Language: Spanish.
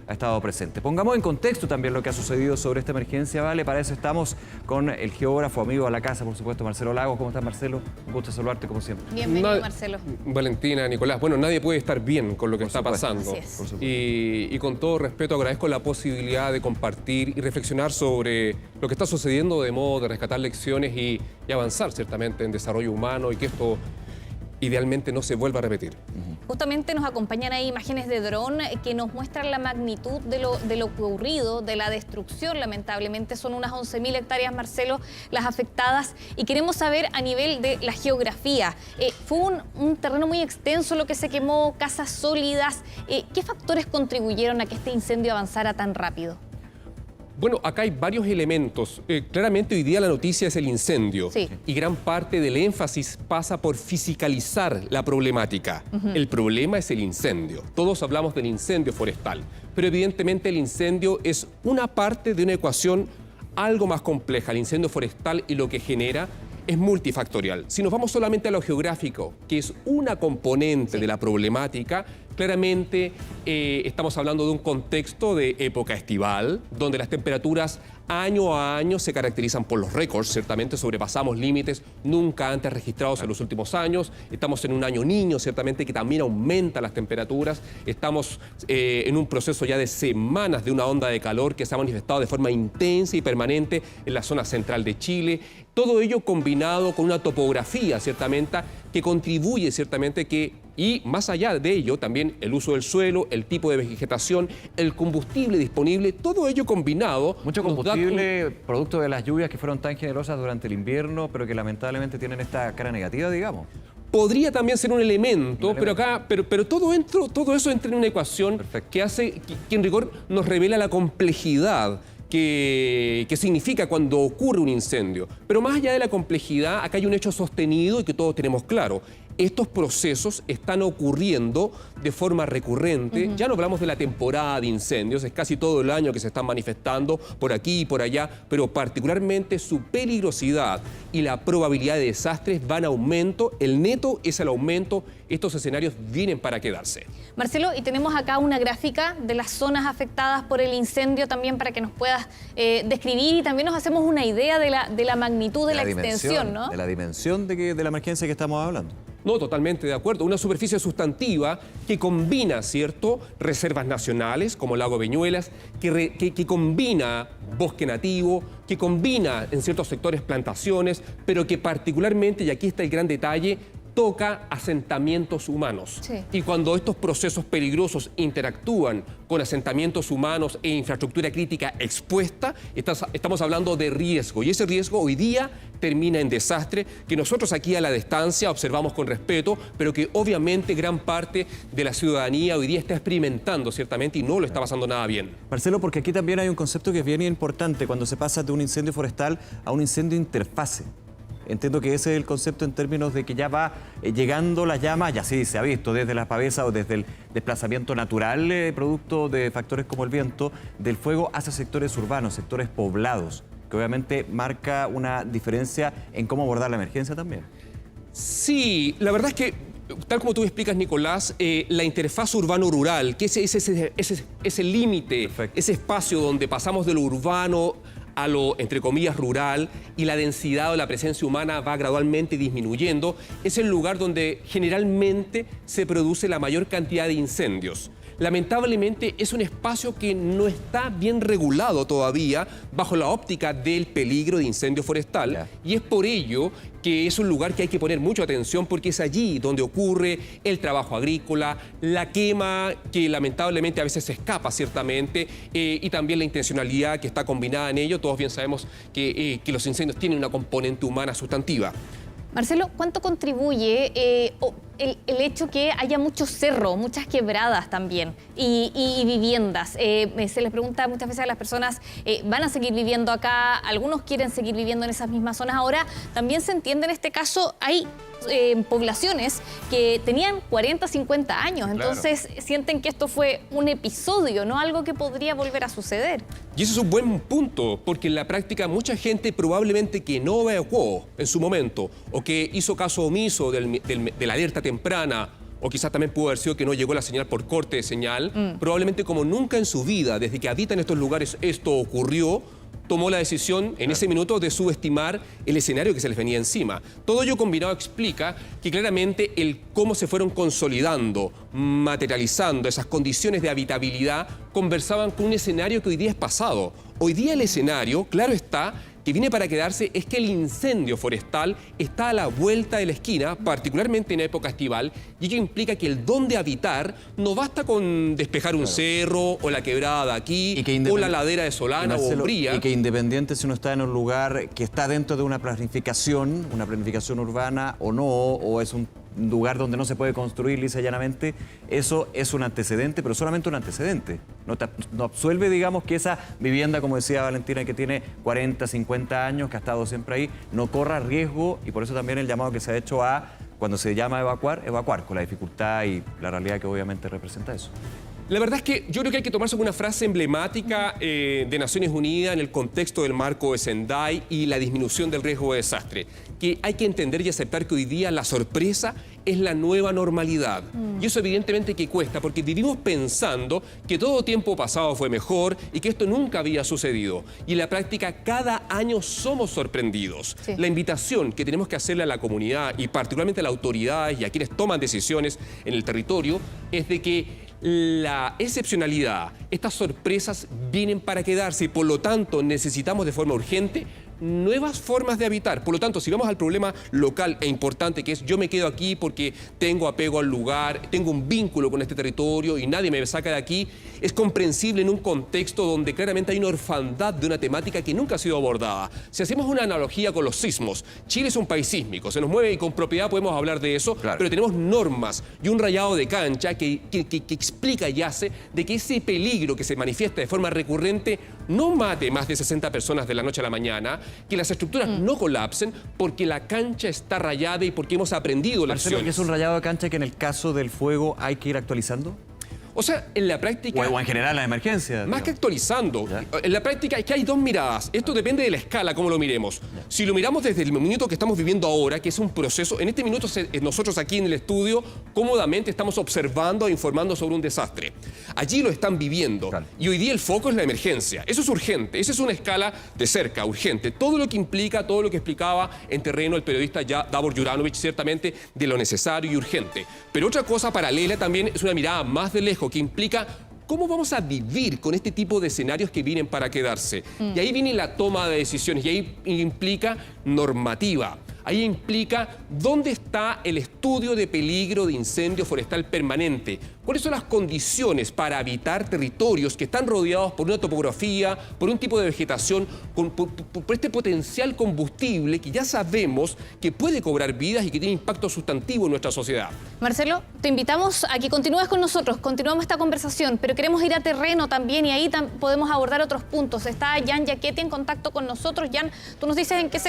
ha estado presente. Pongamos en contexto también lo que ha sucedido sobre esta emergencia, ¿vale? Para eso estamos con el geógrafo, amigo de la casa, por supuesto, Marcelo Lagos. ¿Cómo estás, Marcelo? Un gusto saludarte, como siempre. Bienvenido, Marcelo. Valentina, Nicolás, bueno, nadie puede estar bien con lo que está pasando. Así es. Y con todo respeto agradezco la posibilidad de compartir y reflexionar sobre lo que está sucediendo, de modo de rescatar lecciones y avanzar ciertamente en desarrollo humano y que esto idealmente no se vuelva a repetir. Justamente nos acompañan ahí imágenes de dron que nos muestran la magnitud de lo ocurrido, de la destrucción. Lamentablemente son unas 11.000 hectáreas, Marcelo, las afectadas. Y queremos saber a nivel de la geografía. Fue un terreno muy extenso lo que se quemó, casas sólidas. ¿Qué factores contribuyeron a que este incendio avanzara tan rápido? Bueno, acá hay varios elementos. Claramente hoy día la noticia es el incendio. Sí. Y gran parte del énfasis pasa por fiscalizar la problemática. El problema es el incendio. Todos hablamos del incendio forestal, pero evidentemente el incendio es una parte de una ecuación algo más compleja. El incendio forestal y lo que genera es multifactorial. Si nos vamos solamente a lo geográfico, que es una componente de la problemática, claramente estamos hablando de un contexto de época estival, donde las temperaturas año a año se caracterizan por los récords, ciertamente sobrepasamos límites nunca antes registrados en los últimos años, estamos en un año niño, ciertamente, que también aumenta las temperaturas, estamos en un proceso ya de semanas de una onda de calor que se ha manifestado de forma intensa y permanente en la zona central de Chile, todo ello combinado con una topografía, ciertamente, que contribuye, ciertamente, y más allá de ello, también el uso del suelo, el tipo de vegetación, el combustible disponible, todo ello combinado. Mucho combustible, producto de las lluvias que fueron tan generosas durante el invierno, pero que lamentablemente tienen esta cara negativa, digamos. Podría también ser un elemento, pero todo eso entra en una ecuación que hace, que en rigor nos revela la complejidad que significa cuando ocurre un incendio. Pero más allá de la complejidad, acá hay un hecho sostenido y que todos tenemos claro. Estos procesos están ocurriendo de forma recurrente. Ya no hablamos de la temporada de incendios, es casi todo el año que se están manifestando por aquí y por allá, pero particularmente su peligrosidad y la probabilidad de desastres van a aumento. El neto es el aumento. Estos escenarios vienen para quedarse. Marcelo, y tenemos acá una gráfica de las zonas afectadas por el incendio también para que nos puedas describir y también nos hacemos una idea de la magnitud de la extensión, ¿no? De la dimensión de la emergencia que estamos hablando. No, totalmente de acuerdo. Una superficie sustantiva que combina, ¿cierto?, reservas nacionales como el lago Peñuelas, que combina bosque nativo, que combina en ciertos sectores plantaciones, pero que particularmente, y aquí está el gran detalle, toca asentamientos humanos. Sí. Y cuando estos procesos peligrosos interactúan con asentamientos humanos e infraestructura crítica expuesta, estamos hablando de riesgo. Y ese riesgo hoy día termina en desastre, que nosotros aquí a la distancia observamos con respeto, pero que obviamente gran parte de la ciudadanía hoy día está experimentando ciertamente y no lo está pasando nada bien. Marcelo, porque aquí también hay un concepto que es bien importante cuando se pasa de un incendio forestal a un incendio interfase. Entiendo que ese es el concepto en términos de que ya va llegando las llamas, ya sí se ha visto desde las pavesas o desde el desplazamiento natural, producto de factores como el viento, del fuego hacia sectores urbanos, sectores poblados, que obviamente marca una diferencia en cómo abordar la emergencia también. Sí, la verdad es que, tal como tú explicas, Nicolás, la interfaz urbano-rural, que es ese límite, ese espacio donde pasamos de lo urbano a lo, entre comillas, rural, y la densidad o la presencia humana va gradualmente disminuyendo, es el lugar donde generalmente se produce la mayor cantidad de incendios. Lamentablemente es un espacio que no está bien regulado todavía bajo la óptica del peligro de incendio forestal, y es por ello que es un lugar que hay que poner mucha atención porque es allí donde ocurre el trabajo agrícola, la quema que lamentablemente a veces se escapa ciertamente y también la intencionalidad que está combinada en ello. Todos bien sabemos que los incendios tienen una componente humana sustantiva. Marcelo, ¿cuánto contribuye el hecho que haya mucho cerro, muchas quebradas también y viviendas? Se les pregunta muchas veces a las personas, ¿van a seguir viviendo acá? Algunos quieren seguir viviendo en esas mismas zonas. Ahora, también se entiende en este caso, hay poblaciones que tenían 40, 50 años, entonces sienten que esto fue un episodio, no algo que podría volver a suceder. Y ese es un buen punto, porque en la práctica mucha gente probablemente que no evacuó en su momento o que hizo caso omiso de la alerta temprana o quizás también pudo haber sido que no llegó la señal por corte de señal, probablemente como nunca en su vida, desde que habita en estos lugares, esto ocurrió, tomó la decisión en ese minuto de subestimar el escenario que se les venía encima. Todo ello combinado explica que claramente el cómo se fueron consolidando, materializando esas condiciones de habitabilidad, conversaban con un escenario que hoy día es pasado. Hoy día el escenario, claro está, que viene para quedarse es que el incendio forestal está a la vuelta de la esquina, particularmente en época estival, y ello implica que el dónde habitar no basta con despejar un cerro o la quebrada de aquí o la ladera de Solana o Umbría. Y que independiente si uno está en un lugar que está dentro de una planificación urbana o no, o es un lugar donde no se puede construir lisa y llanamente, eso es un antecedente, pero solamente un antecedente. No absuelve, digamos, que esa vivienda, como decía Valentina, que tiene 40, 50 años, que ha estado siempre ahí, no corra riesgo, y por eso también el llamado que se ha hecho a, cuando se llama evacuar, con la dificultad y la realidad que obviamente representa eso. La verdad es que yo creo que hay que tomarse una frase emblemática de Naciones Unidas en el contexto del marco de Sendai y la disminución del riesgo de desastre, que hay que entender y aceptar que hoy día la sorpresa es la nueva normalidad. Y eso evidentemente que cuesta, porque vivimos pensando que todo tiempo pasado fue mejor y que esto nunca había sucedido. Y en la práctica cada año somos sorprendidos. Sí. La invitación que tenemos que hacerle a la comunidad y particularmente a las autoridades y a quienes toman decisiones en el territorio es de que la excepcionalidad, estas sorpresas vienen para quedarse y por lo tanto necesitamos de forma urgente nuevas formas de habitar. Por lo tanto, si vamos al problema local e importante que es yo me quedo aquí porque tengo apego al lugar, tengo un vínculo con este territorio y nadie me saca de aquí, es comprensible en un contexto donde claramente hay una orfandad de una temática que nunca ha sido abordada. Si hacemos una analogía con los sismos, Chile es un país sísmico, se nos mueve y con propiedad podemos hablar de eso, claro, pero tenemos normas y un rayado de cancha que explica y hace de que ese peligro que se manifiesta de forma recurrente no mate más de 60 personas de la noche a la mañana, que las estructuras no colapsen porque la cancha está rayada y porque hemos aprendido lecciones. ¿Es un rayado de cancha que en el caso del fuego hay que ir actualizando? O sea, en la práctica... O en general en la emergencia. Más digamos. que actualizando. ¿Ya? En la práctica es que hay dos miradas. Esto depende de la escala, cómo lo miremos. ¿Ya? Si lo miramos desde el minuto que estamos viviendo ahora, que es un proceso, en este minuto nosotros aquí en el estudio cómodamente estamos observando e informando sobre un desastre. Allí lo están viviendo. Claro. Y hoy día el foco es la emergencia. Eso es urgente. Esa es una escala de cerca, urgente. Todo lo que implica, todo lo que explicaba en terreno el periodista Davor Juranovic, ciertamente de lo necesario y urgente. Pero otra cosa paralela también es una mirada más de lejos, que implica cómo vamos a vivir con este tipo de escenarios que vienen para quedarse. Y ahí viene la toma de decisiones y ahí implica normativa. Ahí implica dónde está el estudio de peligro de incendio forestal permanente. ¿Cuáles son las condiciones para habitar territorios que están rodeados por una topografía, por un tipo de vegetación, por este potencial combustible que ya sabemos que puede cobrar vidas y que tiene impacto sustantivo en nuestra sociedad? Marcelo, te invitamos a que continúes con nosotros, continuamos esta conversación, pero queremos ir a terreno también y ahí podemos abordar otros puntos. Está Jan Yaquetti en contacto con nosotros. Jan, tú nos dices en qué